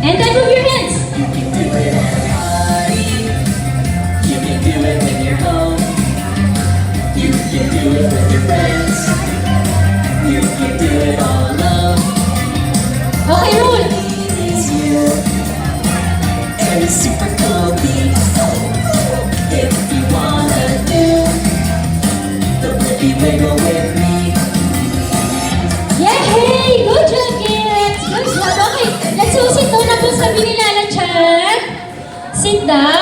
And then move your hands. You can do it at a party. You can do it when you're home. You can do it with your friends. You can do it all alone. Okay, roll. It's you. And a super cool beat. If you wanna do the Blippi Wiggle with me. Yay! Good job, kids! Good job. Okay, let's go sit down na po sa binilalan chat. Sit down.